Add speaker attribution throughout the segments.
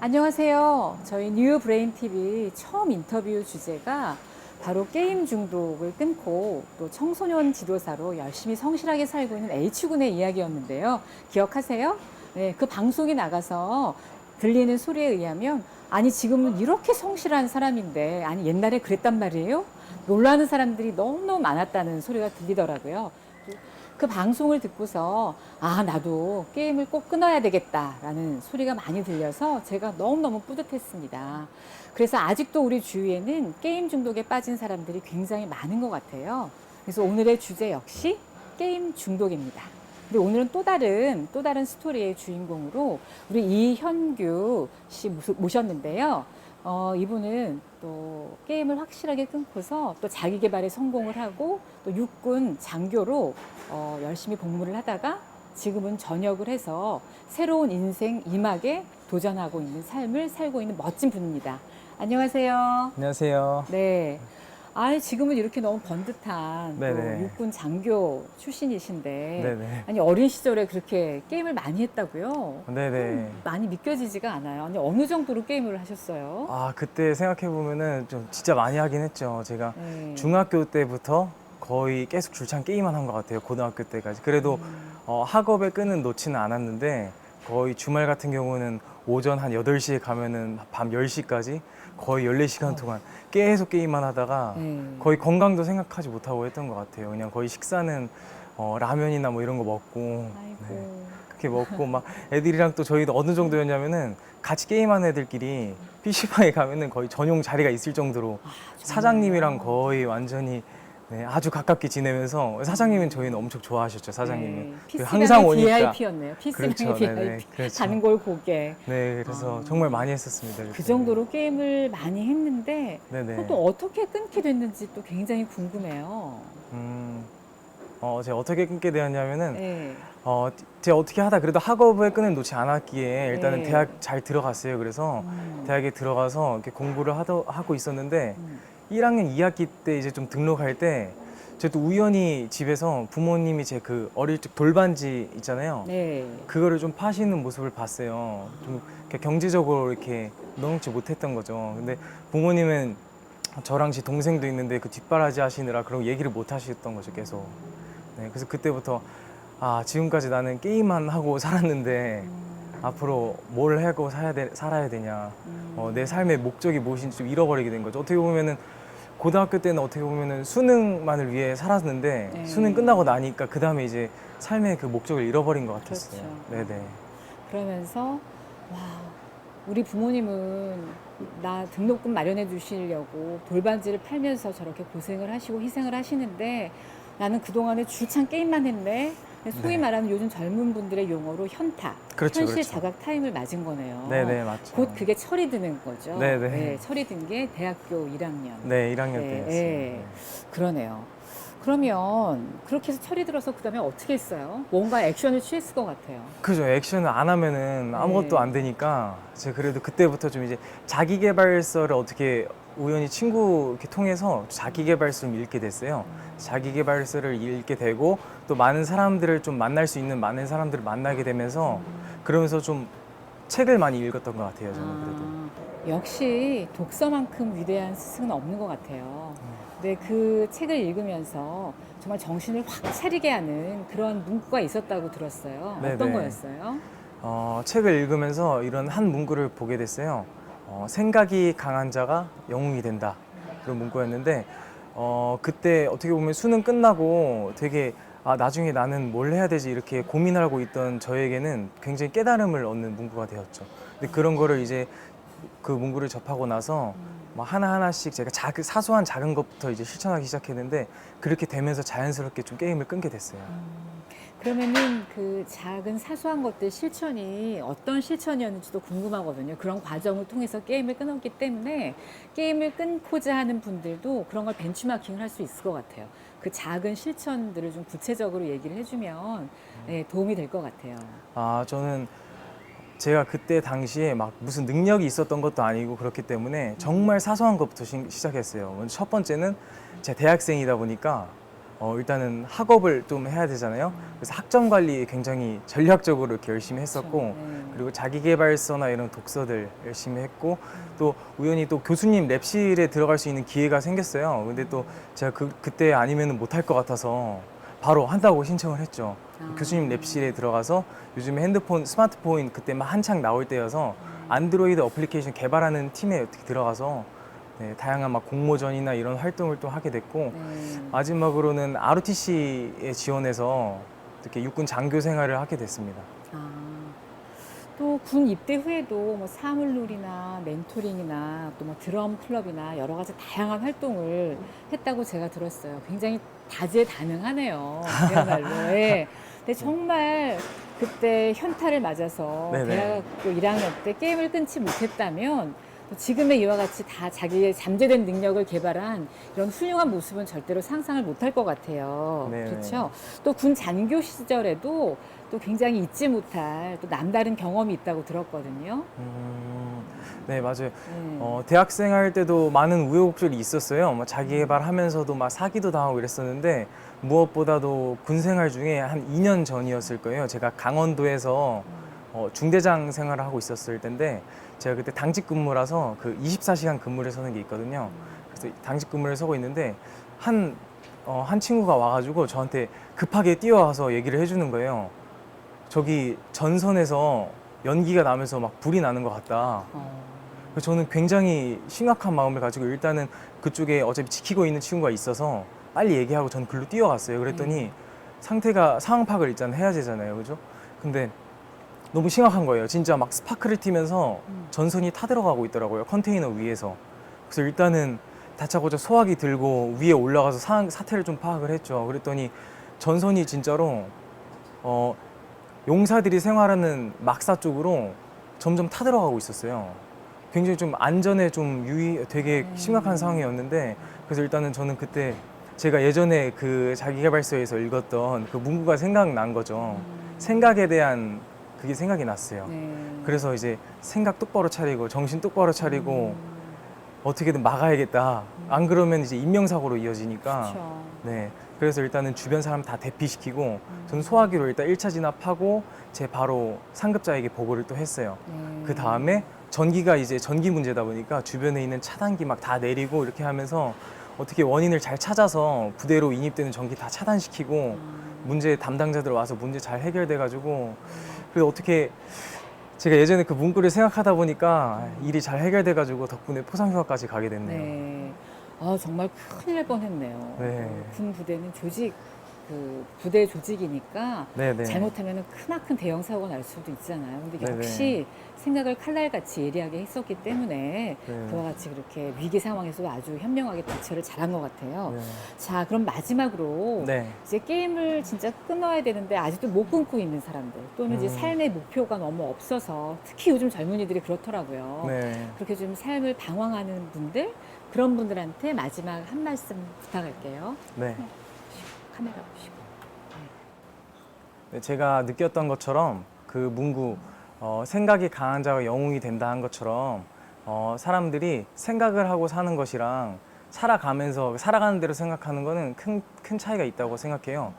Speaker 1: 안녕하세요. 저희 뉴 브레인 TV 처음 인터뷰 주제가 바로 게임 중독을 끊고 또 청소년 지도사로 열심히 성실하게 살고 있는 H군의 이야기였는데요. 기억하세요? 네, 그 방송이 나가서 들리는 소리에 의하면 아니 지금은 이렇게 성실한 사람인데 아니 옛날에 그랬단 말이에요? 놀라는 사람들이 너무너무 많았다는 소리가 들리더라고요. 그 방송을 듣고서 아 나도 게임을 꼭 끊어야 되겠다라는 소리가 많이 들려서 제가 너무너무 뿌듯했습니다. 그래서 아직도 우리 주위에는 게임 중독에 빠진 사람들이 굉장히 많은 것 같아요. 그래서 오늘의 주제 역시 게임 중독입니다. 근데 오늘은 또 다른 스토리의 주인공으로 우리 이현규 씨 모셨는데요. 이분은 또 게임을 확실하게 끊고서 또 자기 개발에 성공을 하고 또 육군 장교로 열심히 복무를 하다가 지금은 전역을 해서 새로운 인생 이막에 도전하고 있는 삶을 살고 있는 멋진 분입니다. 안녕하세요.
Speaker 2: 안녕하세요.
Speaker 1: 네. 아니, 지금은 이렇게 너무 번듯한 또
Speaker 2: 네네.
Speaker 1: 육군 장교 출신이신데,
Speaker 2: 네네.
Speaker 1: 아니, 어린 시절에 그렇게 게임을 많이 했다고요?
Speaker 2: 네네.
Speaker 1: 많이 믿겨지지가 않아요. 아니, 어느 정도로 게임을 하셨어요?
Speaker 2: 아, 그때 생각해보면은 좀 진짜 많이 하긴 했죠. 제가
Speaker 1: 네.
Speaker 2: 중학교 때부터 거의 계속 줄창 게임만 한 것 같아요. 고등학교 때까지. 그래도 학업의 끈은 놓지는 않았는데 거의 주말 같은 경우는 오전 한 8시에 가면은 밤 10시까지 거의 14시간 동안 계속 게임만 하다가
Speaker 1: 네.
Speaker 2: 거의 건강도 생각하지 못하고 했던 것 같아요. 그냥 거의 식사는 라면이나 뭐 이런 거 먹고
Speaker 1: 아이고.
Speaker 2: 네. 그렇게 먹고 막 애들이랑 또 저희도 어느 정도였냐면은 같이 게임하는 애들끼리 PC방에 가면은 거의 전용 자리가 있을 정도로 사장님이랑 거의 완전히 네, 아주 가깝게 지내면서 사장님은 저희는 엄청 좋아하셨죠. 사장님은 그 항상
Speaker 1: PC방의
Speaker 2: 오니까
Speaker 1: VIP였네요. PC방의
Speaker 2: 그렇죠.
Speaker 1: VIP.
Speaker 2: 네네. 그렇죠.
Speaker 1: 단골 고객.
Speaker 2: 네, 그래서
Speaker 1: 아.
Speaker 2: 정말 많이 했었습니다.
Speaker 1: 그
Speaker 2: 그때.
Speaker 1: 정도로 게임을 많이 했는데
Speaker 2: 네네.
Speaker 1: 그것도 어떻게 끊게 됐는지 또 굉장히 궁금해요.
Speaker 2: 음, 제가 어떻게 끊게 되었냐면은
Speaker 1: 네.
Speaker 2: 제가 어떻게 하다 그래도 학업의 끈을 놓지 않았기에 일단은
Speaker 1: 네.
Speaker 2: 대학 잘 들어갔어요. 그래서 대학에 들어가서 이렇게 공부를 하고 있었는데 1학년 2학기 때 이제 좀 등록할 때 제가 또 우연히 집에서 부모님이 제 그 어릴 적 돌반지 있잖아요.
Speaker 1: 네.
Speaker 2: 그거를 좀 파시는 모습을 봤어요. 좀 이렇게 경제적으로 이렇게 녹록지 못했던 거죠. 근데 부모님은 저랑 제 동생도 있는데 그 뒷바라지 하시느라 그런 얘기를 못 하셨던 거죠, 계속. 네, 그래서 그때부터 아, 지금까지 나는 게임만 하고 살았는데 앞으로 뭘 하고 살아야 되냐. 내 삶의 목적이 무엇인지 좀 잃어버리게 된 거죠. 어떻게 보면은 고등학교 때는 어떻게 보면은 수능만을 위해 살았는데
Speaker 1: 네.
Speaker 2: 수능 끝나고 나니까 그 다음에 이제 삶의 그 목적을 잃어버린 것 같았어요.
Speaker 1: 그렇죠.
Speaker 2: 네네.
Speaker 1: 그러면서 와, 우리 부모님은 나 등록금 마련해 주시려고 돌반지를 팔면서 저렇게 고생을 하시고 희생을 하시는데 나는 그동안에 줄창 게임만 했네. 소위
Speaker 2: 네.
Speaker 1: 말하는 요즘 젊은 분들의 용어로 현타,
Speaker 2: 그렇죠,
Speaker 1: 현실
Speaker 2: 그렇죠.
Speaker 1: 자각 타임을 맞은 거네요.
Speaker 2: 네네, 맞죠.
Speaker 1: 곧 그게 철이 드는 거죠.
Speaker 2: 네네.
Speaker 1: 네, 철이 든 게 대학교 1학년.
Speaker 2: 네, 1학년
Speaker 1: 네,
Speaker 2: 때였어요.
Speaker 1: 네.
Speaker 2: 네.
Speaker 1: 그러네요. 그러면 그렇게 해서 철이 들어서 그다음에 어떻게 했어요? 뭔가 액션을 취했을 것 같아요.
Speaker 2: 그죠. 액션을 안 하면은 아무것도 안 되니까 제가 그래도 그때부터 좀 이제 자기계발서를 어떻게 우연히 친구 이렇게 통해서 자기계발서를 좀 읽게 됐어요. 자기계발서를 읽게 되고 또 많은 사람들을 좀 만날 수 있는 많은 사람들을 만나게 되면서 그러면서 좀 책을 많이 읽었던 것 같아요. 저는 그래도.
Speaker 1: 역시 독서만큼 위대한 스승은 없는 것 같아요. 근데 그 책을 읽으면서 정말 정신을 확 차리게 하는 그런 문구가 있었다고 들었어요. 어떤
Speaker 2: 네네.
Speaker 1: 거였어요?
Speaker 2: 책을 읽으면서 이런 한 문구를 보게 됐어요. 생각이 강한 자가 영웅이 된다. 그런 문구였는데, 그때 어떻게 보면 수능 끝나고 되게 아, 나중에 나는 뭘 해야 되지 이렇게 고민하고 있던 저에게는 굉장히 깨달음을 얻는 문구가 되었죠. 근데 그런 거를 이제 그 문구를 접하고 나서 막 하나하나씩 제가 사소한 작은 것부터 이제 실천하기 시작했는데 그렇게 되면서 자연스럽게 좀 게임을 끊게 됐어요.
Speaker 1: 그러면은 그 작은 사소한 것들 실천이 어떤 실천이었는지도 궁금하거든요. 그런 과정을 통해서 게임을 끊었기 때문에 게임을 끊고자 하는 분들도 그런 걸 벤치마킹을 할 수 있을 것 같아요. 그 작은 실천들을 좀 구체적으로 얘기를 해주면 네, 도움이 될 것 같아요.
Speaker 2: 아, 저는 제가 그때 당시에 막 무슨 능력이 있었던 것도 아니고 그렇기 때문에 정말 사소한 것부터 시작했어요. 먼저 첫 번째는 제가 대학생이다 보니까 일단은 학업을 좀 해야 되잖아요. 그래서 학점 관리 굉장히 전략적으로 이렇게 열심히 했었고,
Speaker 1: 그렇죠. 네.
Speaker 2: 그리고 자기계발서나 이런 독서들 열심히 했고, 또 우연히 또 교수님 랩실에 들어갈 수 있는 기회가 생겼어요. 근데 또 제가 그때 아니면 못할 것 같아서 바로 한다고 신청을 했죠. 교수님 랩실에 들어가서 요즘에 핸드폰, 스마트폰 그때 막 한창 나올 때여서 안드로이드 어플리케이션 개발하는 팀에 어떻게 들어가서 네, 다양한 막 공모전이나 이런 활동을 또 하게 됐고,
Speaker 1: 네.
Speaker 2: 마지막으로는 ROTC에 지원해서 이렇게 육군 장교 생활을 하게 됐습니다.
Speaker 1: 또 군 입대 후에도 뭐 사물놀이나 멘토링이나 또 뭐 드럼 클럽이나 여러 가지 다양한 활동을 했다고 제가 들었어요. 굉장히 다재다능하네요. 그야말로. 예. 근데 정말 그때 현타를 맞아서
Speaker 2: 네네.
Speaker 1: 대학교 1학년 때 게임을 끊지 못했다면 또 지금의 이와 같이 다 자기의 잠재된 능력을 개발한 이런 훌륭한 모습은 절대로 상상을 못할 것 같아요.
Speaker 2: 네네.
Speaker 1: 그렇죠? 또 군 장교 시절에도 또 굉장히 잊지 못할 또 남다른 경험이 있다고 들었거든요.
Speaker 2: 네, 맞아요.
Speaker 1: 네.
Speaker 2: 대학생 할 때도 많은 우여곡절이 있었어요. 뭐 자기계발하면서도 막 사기도 당하고 이랬었는데, 무엇보다도 군 생활 중에 한 2년 전이었을 거예요. 제가 강원도에서 중대장 생활을 하고 있었을 때인데, 제가 그때 당직 근무라서 그 24시간 근무를 서는 게 있거든요. 그래서 당직 근무를 서고 있는데 한 친구가 와가지고 저한테 급하게 뛰어와서 얘기를 해주는 거예요. 저기 전선에서 연기가 나면서 막 불이 나는 것 같다. 그래서 저는 굉장히 심각한 마음을 가지고 일단은 그쪽에 어차피 지키고 있는 친구가 있어서 빨리 얘기하고 저는 글로 뛰어갔어요. 그랬더니 상태가 상황 파악을 일단 해야 되잖아요. 그죠? 근데 너무 심각한 거예요. 진짜 막 스파크를 튀면서 전선이 타들어가고 있더라고요. 컨테이너 위에서. 그래서 일단은 다짜고짜 소화기 들고 위에 올라가서 사태를 좀 파악을 했죠. 그랬더니 전선이 진짜로 용사들이 생활하는 막사 쪽으로 점점 타들어가고 있었어요. 굉장히 좀 안전에 좀 되게 심각한 상황이었는데, 그래서 일단은 저는 그때 제가 예전에 그 자기계발서에서 읽었던 그 문구가 생각난 거죠. 생각에 대한 그게 생각이 났어요.
Speaker 1: 네.
Speaker 2: 그래서 이제 생각 똑바로 차리고 정신 똑바로 차리고 어떻게든 막아야겠다. 안 그러면 이제 인명사고로 이어지니까.
Speaker 1: 그렇죠.
Speaker 2: 네. 그래서 일단은 주변 사람 다 대피시키고 저는 소화기로 일단 1차 진압하고 제 바로 상급자에게 보고를 또 했어요.
Speaker 1: 네.
Speaker 2: 그 다음에 전기가 이제 전기 문제다 보니까 주변에 있는 차단기 막 다 내리고 이렇게 하면서 어떻게 원인을 잘 찾아서 부대로 인입되는 전기 다 차단시키고 문제 담당자들 와서 문제 잘 해결돼가지고, 그래서 어떻게 제가 예전에 그 문구를 생각하다 보니까 일이 잘 해결돼가지고 덕분에 포상휴가까지 가게 됐네요.
Speaker 1: 네. 정말 큰일 날 뻔했네요.
Speaker 2: 네.
Speaker 1: 군 부대는 부대 조직이니까
Speaker 2: 네네.
Speaker 1: 잘못하면 크나큰 대형 사고가 날 수도 있잖아요. 근데
Speaker 2: 네네.
Speaker 1: 역시 생각을 칼날같이 예리하게 했었기 때문에
Speaker 2: 네.
Speaker 1: 그와 같이 그렇게 위기 상황에서도 아주 현명하게 대처를 잘한 것 같아요.
Speaker 2: 네.
Speaker 1: 자, 그럼 마지막으로
Speaker 2: 네.
Speaker 1: 이제 게임을 진짜 끊어야 되는데 아직도 못 끊고 있는 사람들, 또는 이제
Speaker 2: 음.
Speaker 1: 삶의 목표가 너무 없어서, 특히 요즘 젊은이들이 그렇더라고요.
Speaker 2: 네.
Speaker 1: 그렇게 좀 삶을 방황하는 분들, 그런 분들한테 마지막 한 말씀 부탁할게요.
Speaker 2: 네.
Speaker 1: 카메라 보시고.
Speaker 2: 네, 제가 느꼈던 것처럼 그 문구 생각이 강한 자가 영웅이 된다 한 것처럼 사람들이 생각을 하고 사는 것이랑 살아가면서 살아가는 대로 생각하는 거는 큰 차이가 있다고 생각해요.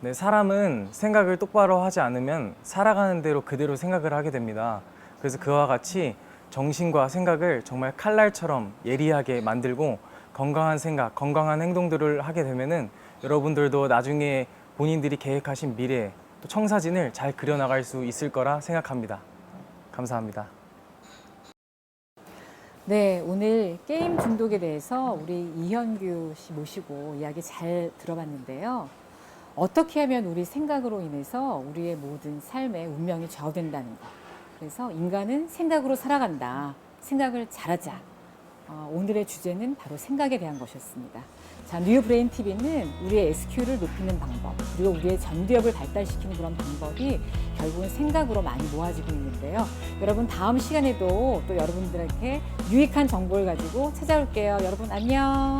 Speaker 2: 네, 사람은 생각을 똑바로 하지 않으면 살아가는 대로 그대로 생각을 하게 됩니다. 그래서 그와 같이 정신과 생각을 정말 칼날처럼 예리하게 만들고 건강한 생각, 건강한 행동들을 하게 되면은 여러분들도 나중에 본인들이 계획하신 미래, 또 청사진을 잘 그려나갈 수 있을 거라 생각합니다. 감사합니다.
Speaker 1: 네, 오늘 게임 중독에 대해서 우리 이현규 씨 모시고 이야기 잘 들어봤는데요. 어떻게 하면 우리 생각으로 인해서 우리의 모든 삶의 운명이 좌우된다는 것. 그래서 인간은 생각으로 살아간다. 생각을 잘하자. 오늘의 주제는 바로 생각에 대한 것이었습니다. 자, 뉴브레인 TV는 우리의 SQ를 높이는 방법, 그리고 우리의 전두엽을 발달시키는 그런 방법이 결국은 생각으로 많이 모아지고 있는데요. 여러분, 다음 시간에도 또 여러분들에게 유익한 정보를 가지고 찾아올게요. 여러분, 안녕.